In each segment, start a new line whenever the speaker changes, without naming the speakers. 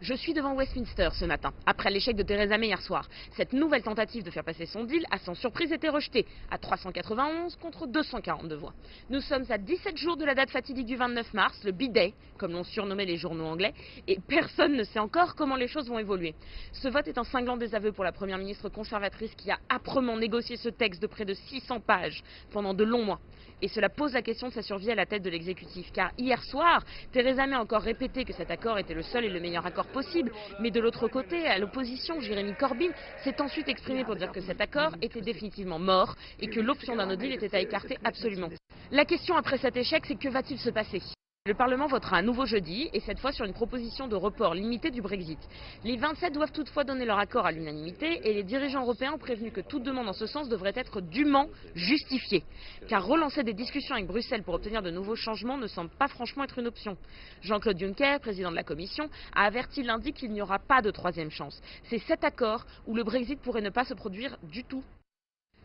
Je suis devant Westminster ce matin, après l'échec de Theresa May hier soir. Cette nouvelle tentative de faire passer son deal a sans surprise été rejetée, à 391 contre 242 voix. Nous sommes à 17 jours de la date fatidique du 29 mars, le B-Day, comme l'ont surnommé les journaux anglais, et personne ne sait encore comment les choses vont évoluer. Ce vote est un cinglant désaveu pour la première ministre conservatrice qui a âprement négocié ce texte de près de 600 pages pendant de longs mois. Et cela pose la question de sa survie à la tête de l'exécutif, car hier soir, Theresa May a encore répété que cet accord était le seul et le meilleur accord possible, mais de l'autre côté, à l'opposition, Jeremy Corbyn s'est ensuite exprimé pour dire que cet accord était définitivement mort et que l'option d'un no deal était à écarter absolument. La question après cet échec, c'est que va-t-il se passer ? Le Parlement votera à nouveau jeudi, et cette fois sur une proposition de report limité du Brexit. Les 27 doivent toutefois donner leur accord à l'unanimité, et les dirigeants européens ont prévenu que toute demande en ce sens devrait être dûment justifiée. Car relancer des discussions avec Bruxelles pour obtenir de nouveaux changements ne semble pas franchement être une option. Jean-Claude Juncker, président de la Commission, a averti lundi qu'il n'y aura pas de troisième chance. C'est cet accord où le Brexit pourrait ne pas se produire du tout.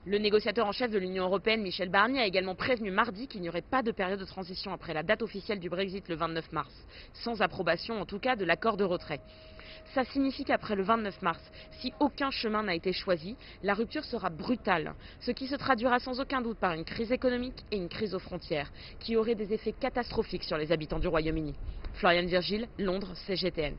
Le négociateur en chef de l'Union européenne, Michel Barnier, a également prévenu mardi qu'il n'y aurait pas de période de transition après la date officielle du Brexit le 29 mars, sans approbation en tout cas de l'accord de retrait. Ça signifie qu'après le 29 mars, si aucun chemin n'a été choisi, la rupture sera brutale, ce qui se traduira sans aucun doute par une crise économique et une crise aux frontières, qui auraient des effets catastrophiques sur les habitants du Royaume-Uni. Floriane Virgile, Londres, CGTN.